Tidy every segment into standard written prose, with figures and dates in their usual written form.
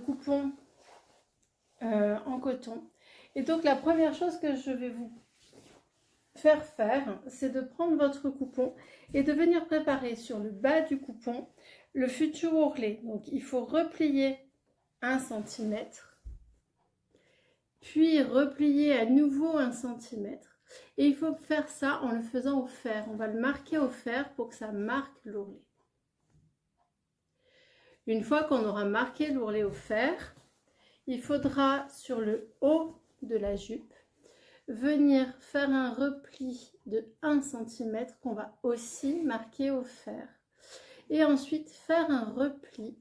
coupon en coton. Et donc la première chose que je vais vous faire, c'est de prendre votre coupon et de venir préparer sur le bas du coupon le futur ourlet. Donc il faut replier 1 cm, puis replier à nouveau 1 cm. Et il faut faire ça en le faisant au fer. On va le marquer au fer pour que ça marque l'ourlet. Une fois qu'on aura marqué l'ourlet au fer, il faudra sur le haut de la jupe venir faire un repli de 1 cm qu'on va aussi marquer au fer. Et ensuite faire un repli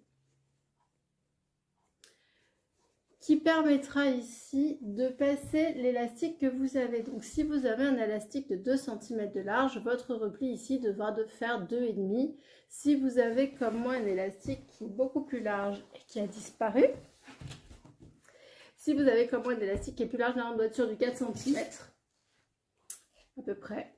qui permettra ici de passer l'élastique que vous avez. Donc si vous avez un élastique de 2 cm de large, votre repli ici devra de faire 2,5. Si vous avez comme moi un élastique qui est beaucoup plus large et qui a disparu, si vous avez comme moi un élastique qui est plus large, là on doit être sur du 4 cm à peu près.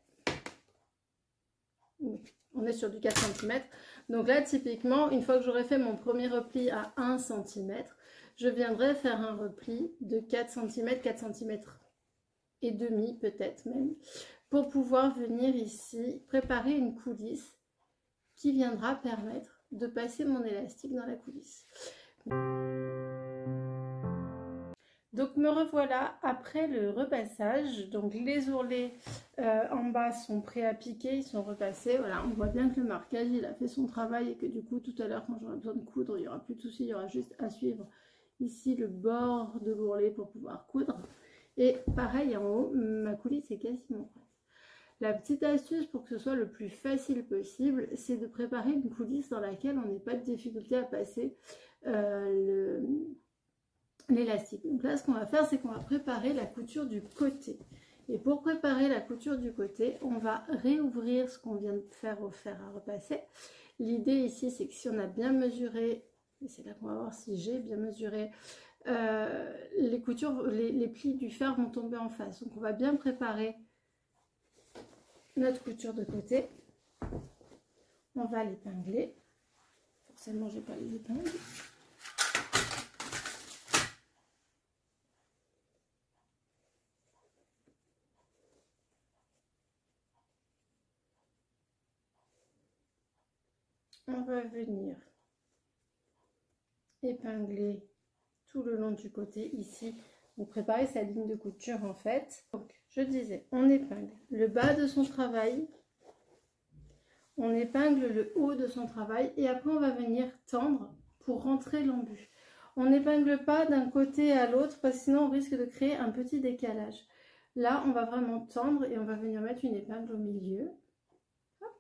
On est sur du 4 cm. Donc là typiquement, une fois que j'aurai fait mon premier repli à 1 cm, je viendrai faire un repli de 4 cm, 4 cm et demi peut-être même, pour pouvoir venir ici préparer une coulisse qui viendra permettre de passer mon élastique dans la coulisse. Donc me revoilà après le repassage. Donc les ourlets en bas sont prêts à piquer, ils sont repassés. Voilà, on voit bien que le marquage il a fait son travail et que du coup tout à l'heure quand j'aurai besoin de coudre, il n'y aura plus de soucis, il y aura juste à suivre ici le bord de l'ourlet pour pouvoir coudre. Et pareil en haut, ma coulisse est quasiment prête. La petite astuce pour que ce soit le plus facile possible, c'est de préparer une coulisse dans laquelle on n'ait pas de difficulté à passer l'élastique. Donc là, ce qu'on va faire, c'est qu'on va préparer la couture du côté. Et pour préparer la couture du côté, on va réouvrir ce qu'on vient de faire au fer à repasser. L'idée ici, c'est que si on a bien mesuré, et c'est là qu'on va voir si j'ai bien mesuré, les coutures, les plis du fer vont tomber en face. Donc on va bien préparer notre couture de côté. On va l'épingler. Forcément, j'ai pas les épingles. On va venir épingler tout le long du côté ici. Donc préparer sa ligne de couture en fait. Donc je disais, on épingle le bas de son travail, on épingle le haut de son travail et après on va venir tendre pour rentrer l'embut. On n'épingle pas d'un côté à l'autre parce que sinon on risque de créer un petit décalage. Là on va vraiment tendre et on va venir mettre une épingle au milieu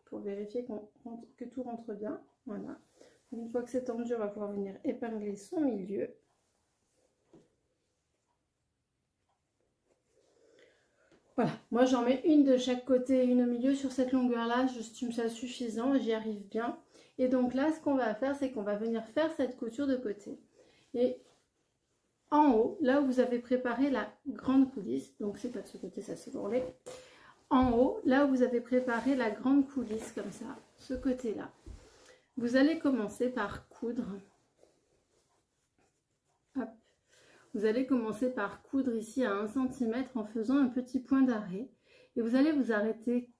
pour vérifier que tout rentre bien. Voilà. Une fois que c'est tendu, on va pouvoir venir épingler son milieu. Voilà, moi j'en mets une de chaque côté et une au milieu sur cette longueur-là, j'estime ça suffisant, j'y arrive bien. Et donc là, ce qu'on va faire, c'est qu'on va venir faire cette couture de côté. Et en haut, là où vous avez préparé la grande coulisse, donc c'est pas de ce côté, ça c'est l'ourlet. En haut, là où vous avez préparé la grande coulisse, comme ça, ce côté-là, vous allez commencer par coudre. Hop. Vous allez commencer par coudre ici à 1 cm en faisant un petit point d'arrêt. Et vous allez vous arrêter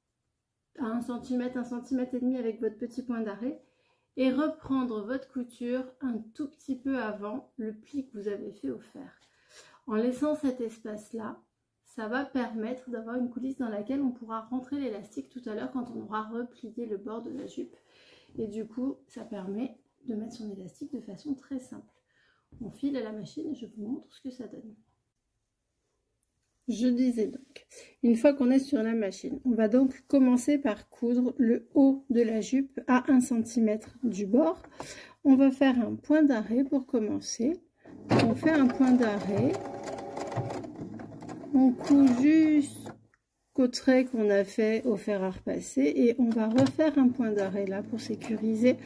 à 1 cm, 1 cm et demi avec votre petit point d'arrêt. Et reprendre votre couture un tout petit peu avant le pli que vous avez fait au fer. En laissant cet espace-là, ça va permettre d'avoir une coulisse dans laquelle on pourra rentrer l'élastique tout à l'heure quand on aura replié le bord de la jupe. Et du coup, ça permet de mettre son élastique de façon très simple. On file à la machine et je vous montre ce que ça donne. Je disais donc, une fois qu'on est sur la machine, on va donc commencer par coudre le haut de la jupe à 1 cm du bord. On va faire un point d'arrêt pour commencer. On fait un point d'arrêt. On coud jusqu'au trait qu'on a fait au fer à repasser et on va refaire un point d'arrêt là pour sécuriser,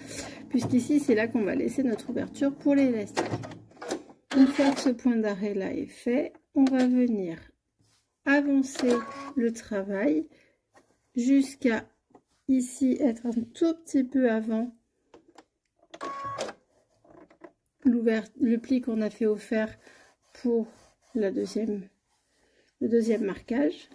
puisqu'ici c'est là qu'on va laisser notre ouverture pour l'élastique. Une fois que ce point d'arrêt là est fait, on va venir avancer le travail jusqu'à ici être un tout petit peu avant le pli qu'on a fait au fer pour le deuxième marquage.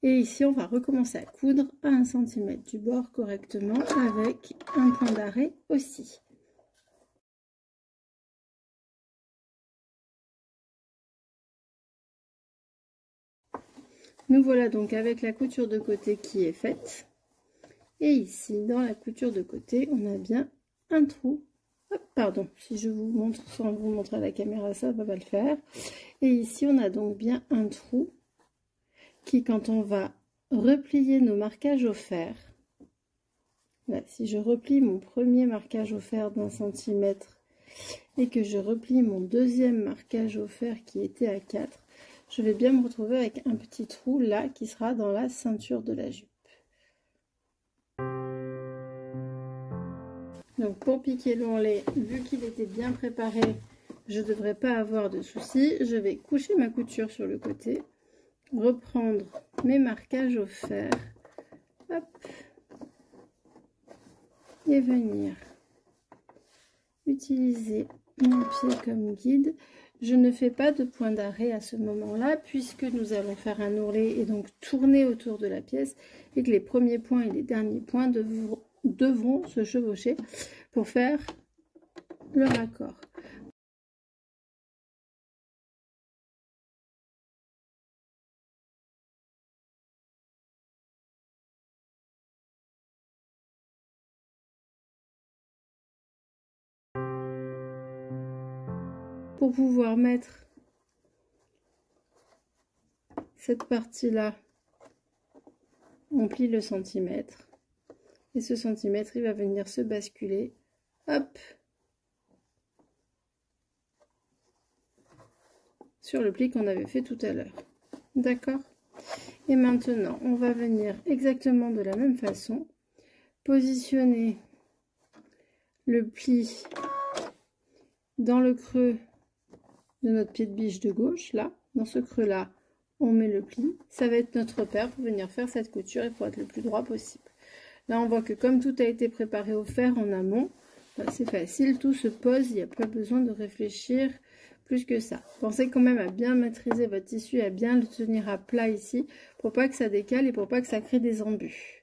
Et ici, on va recommencer à coudre à 1 cm du bord correctement avec un point d'arrêt aussi. Nous voilà donc avec la couture de côté qui est faite. Et ici, dans la couture de côté, on a bien un trou. Hop, pardon, si je vous montre sans vous montrer à la caméra, ça ne va pas le faire. Et ici, on a donc bien un trou qui, quand on va replier nos marquages au fer, là, si je replie mon premier marquage au fer d'1 cm et que je replie mon deuxième marquage au fer qui était à 4, je vais bien me retrouver avec un petit trou là qui sera dans la ceinture de la jupe. Donc pour piquer l'ourlet, vu qu'il était bien préparé, je ne devrais pas avoir de soucis. Je vais coucher ma couture sur le côté, reprendre mes marquages au fer, hop, et venir utiliser mon pied comme guide. Je ne fais pas de point d'arrêt à ce moment-là puisque nous allons faire un ourlet et donc tourner autour de la pièce et que les premiers points et les derniers points devront se chevaucher pour faire le raccord. Pour pouvoir mettre cette partie-là, on plie le centimètre et ce centimètre il va venir se basculer, hop, sur le pli qu'on avait fait tout à l'heure. D'accord? Et maintenant, on va venir exactement de la même façon positionner le pli dans le creux de notre pied de biche de gauche, là, dans ce creux là, on met le pli, ça va être notre repère pour venir faire cette couture et pour être le plus droit possible. Là on voit que comme tout a été préparé au fer en amont, c'est facile, tout se pose, il n'y a pas besoin de réfléchir plus que ça. Pensez quand même à bien maîtriser votre tissu, à bien le tenir à plat ici, pour pas que ça décale et pour pas que ça crée des embûches.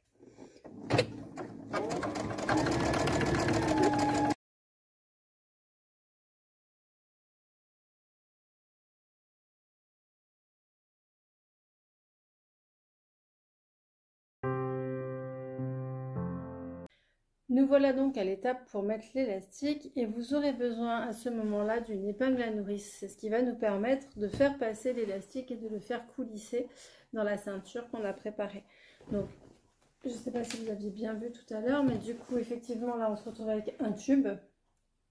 Nous voilà donc à l'étape pour mettre l'élastique et vous aurez besoin à ce moment-là d'une épingle à nourrice. C'est ce qui va nous permettre de faire passer l'élastique et de le faire coulisser dans la ceinture qu'on a préparée. Donc, je ne sais pas si vous aviez bien vu tout à l'heure, mais du coup, effectivement, là, on se retrouve avec un tube.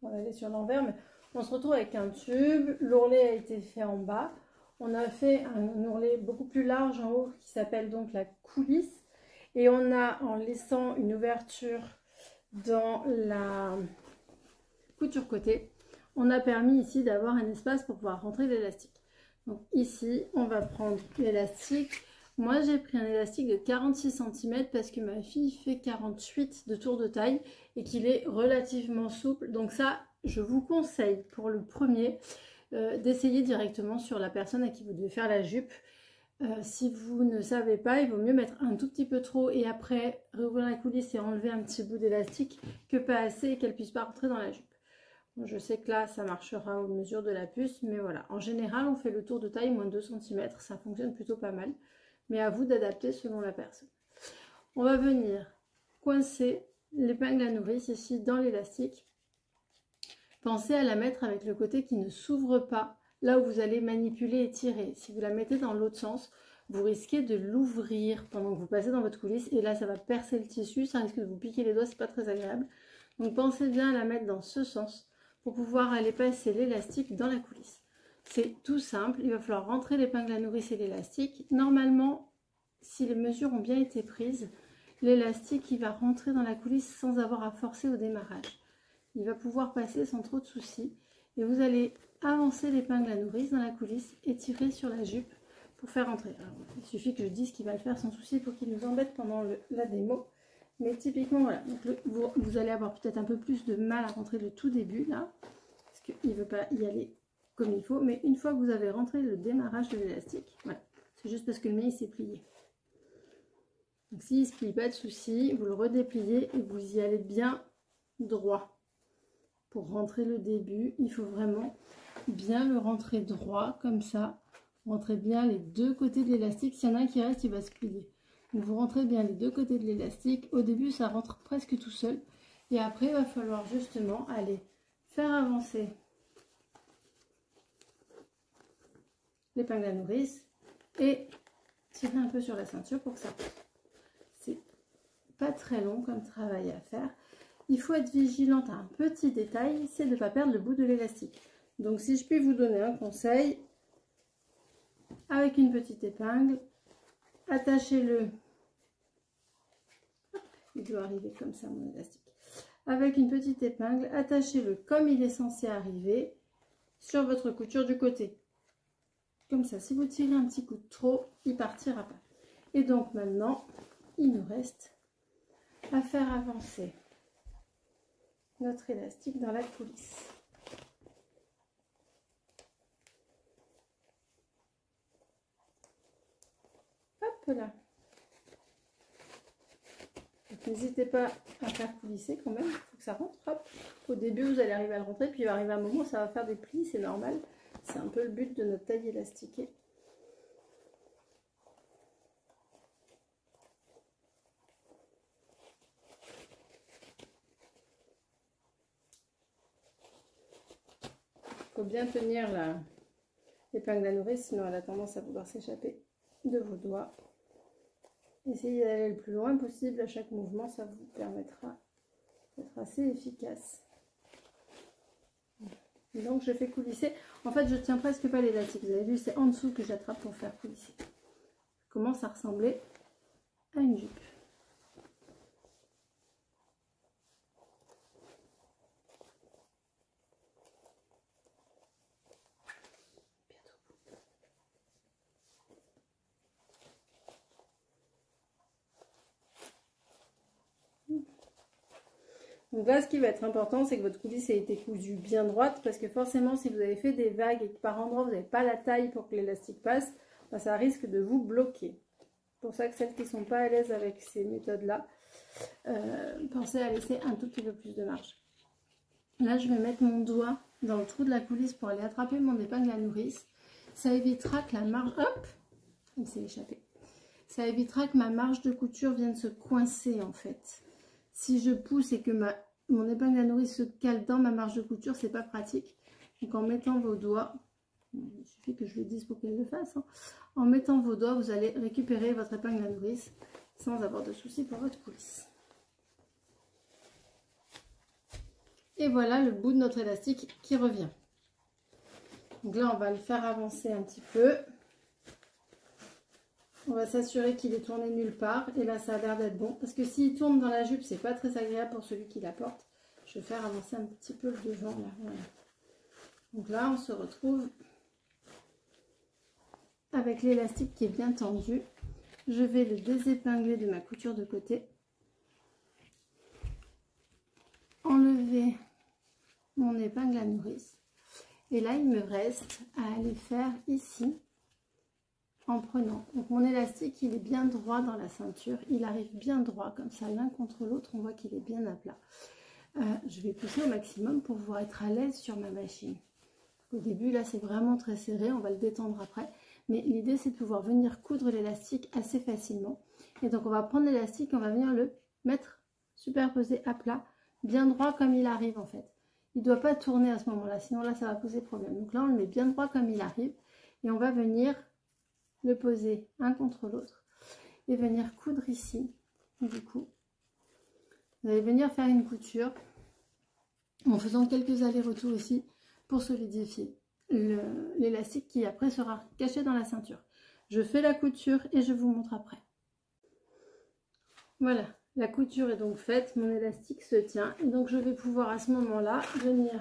On va aller sur l'envers, mais on se retrouve avec un tube. L'ourlet a été fait en bas. On a fait un ourlet beaucoup plus large en haut qui s'appelle donc la coulisse. Et on a, en laissant une ouverture dans la couture côté, on a permis ici d'avoir un espace pour pouvoir rentrer l'élastique. Donc ici, on va prendre l'élastique. Moi, j'ai pris un élastique de 46 cm parce que ma fille fait 48 de tour de taille et qu'il est relativement souple. Donc ça, je vous conseille pour le premier d'essayer directement sur la personne à qui vous devez faire la jupe. Si vous ne savez pas, il vaut mieux mettre un tout petit peu trop et après rouvrir la coulisse et enlever un petit bout d'élastique que pas assez et qu'elle puisse pas rentrer dans la jupe. Bon, je sais que là, ça marchera aux mesures de la puce, mais voilà. En général, on fait le tour de taille moins 2 cm, ça fonctionne plutôt pas mal. Mais à vous d'adapter selon la personne. On va venir coincer l'épingle à nourrice ici dans l'élastique. Pensez à la mettre avec le côté qui ne s'ouvre pas, là où vous allez manipuler et tirer. Si vous la mettez dans l'autre sens, vous risquez de l'ouvrir pendant que vous passez dans votre coulisse et là ça va percer le tissu, ça risque de vous piquer les doigts, c'est pas très agréable. Donc pensez bien à la mettre dans ce sens pour pouvoir aller passer l'élastique dans la coulisse. C'est tout simple, il va falloir rentrer l'épingle à nourrice et l'élastique. Normalement, si les mesures ont bien été prises, l'élastique il va rentrer dans la coulisse sans avoir à forcer au démarrage. Il va pouvoir passer sans trop de soucis et vous allez avancer l'épingle à nourrice dans la coulisse et tirer sur la jupe pour faire entrer. Alors, il suffit que je dise qu'il va le faire sans souci pour qu'il nous embête pendant la démo. Mais typiquement, voilà, donc vous allez avoir peut-être un peu plus de mal à rentrer le tout début là, parce qu'il ne veut pas y aller comme il faut. Mais une fois que vous avez rentré le démarrage de l'élastique, voilà, c'est juste parce que le mien il s'est plié. Donc s'il ne se plie pas, de souci, vous le redépliez et vous y allez bien droit. Pour rentrer le début, il faut vraiment bien le rentrer droit, comme ça. Rentrez bien les deux côtés de l'élastique. S'il y en a un qui reste, il va se plier. Donc vous rentrez bien les deux côtés de l'élastique. Au début, ça rentre presque tout seul. Et après, il va falloir justement aller faire avancer l'épingle à nourrice et tirer un peu sur la ceinture pour que ça passe. C'est pas très long comme travail à faire. Il faut être vigilante à un petit détail, c'est de ne pas perdre le bout de l'élastique. Donc si je puis vous donner un conseil, avec une petite épingle, attachez-le. Il doit arriver comme ça mon élastique. Avec une petite épingle, attachez-le comme il est censé arriver sur votre couture du côté. Comme ça, si vous tirez un petit coup de trop, il partira pas. Et donc maintenant, il nous reste à faire avancer notre élastique dans la coulisse. Hop là. N'hésitez pas à faire coulisser quand même, il faut que ça rentre. Hop. Au début, vous allez arriver à le rentrer, puis il va arriver un moment où ça va faire des plis, c'est normal. C'est un peu le but de notre taille élastiquée. Il faut bien tenir l'épingle à nourrice, sinon elle a tendance à vouloir s'échapper de vos doigts. Essayez d'aller le plus loin possible à chaque mouvement, ça vous permettra d'être assez efficace. Et donc je fais coulisser. En fait, je tiens presque pas l'élastique. Vous avez vu, c'est en dessous que j'attrape pour faire coulisser. Ça commence à ressembler à une jupe. Donc là, ce qui va être important, c'est que votre coulisse ait été cousue bien droite, parce que forcément, si vous avez fait des vagues et que par endroit, vous n'avez pas la taille pour que l'élastique passe, ben, ça risque de vous bloquer. C'est pour ça que celles qui ne sont pas à l'aise avec ces méthodes-là, pensez à laisser un tout petit peu plus de marge. Là, je vais mettre mon doigt dans le trou de la coulisse pour aller attraper mon épingle à nourrice. Ça évitera que la marge... Hop, il s'est échappé. Ça évitera que ma marge de couture vienne se coincer en fait. Si je pousse et que mon épingle à nourrice se cale dans ma marge de couture, c'est pas pratique. Donc en mettant vos doigts, il suffit que je le dise pour qu'elle le fasse, hein. En mettant vos doigts, vous allez récupérer votre épingle à nourrice sans avoir de soucis pour votre coulisse. Et voilà le bout de notre élastique qui revient. Donc là, on va le faire avancer un petit peu. On va s'assurer qu'il est tourné nulle part. Et là, ça a l'air d'être bon. Parce que s'il tourne dans la jupe, c'est pas très agréable pour celui qui la porte. Je vais faire avancer un petit peu le devant. Là. Voilà. Donc là, on se retrouve avec l'élastique qui est bien tendu. Je vais le désépingler de ma couture de côté. Enlever mon épingle à nourrice. Et là, il me reste à aller faire ici en prenant. Donc mon élastique, il est bien droit dans la ceinture. Il arrive bien droit comme ça, l'un contre l'autre. On voit qu'il est bien à plat. Je vais pousser au maximum pour pouvoir être à l'aise sur ma machine. Au début, là, c'est vraiment très serré. On va le détendre après. Mais l'idée, c'est de pouvoir venir coudre l'élastique assez facilement. Et donc, on va prendre l'élastique, on va venir le mettre superposé à plat, bien droit comme il arrive en fait. Il ne doit pas tourner à ce moment-là, sinon là, ça va poser problème. Donc là, on le met bien droit comme il arrive. Et on va venir le poser un contre l'autre et venir coudre ici. Du coup, vous allez venir faire une couture en faisant quelques allers-retours ici pour solidifier l'élastique qui après sera caché dans la ceinture. Je fais la couture et je vous montre après. Voilà, la couture est donc faite, mon élastique se tient et donc je vais pouvoir à ce moment-là venir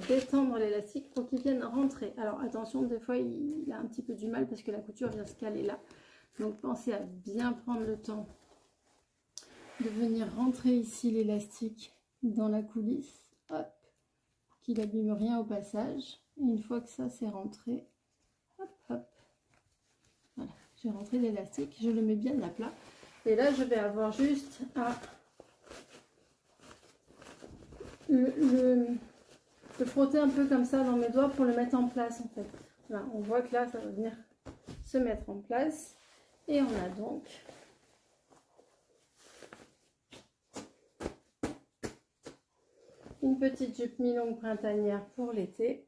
détendre l'élastique pour qu'il vienne rentrer. Alors attention, des fois il a un petit peu du mal parce que la couture vient se caler là. Donc pensez à bien prendre le temps de venir rentrer ici l'élastique dans la coulisse. Hop, qu'il n'abîme rien au passage. Et une fois que ça c'est rentré, hop, hop, voilà, j'ai rentré l'élastique, je le mets bien à plat. Et là, je vais avoir juste à le frotter un peu comme ça dans mes doigts pour le mettre en place en fait. Voilà, on voit que là, ça va venir se mettre en place. Et on a donc une petite jupe mi-longue printanière pour l'été.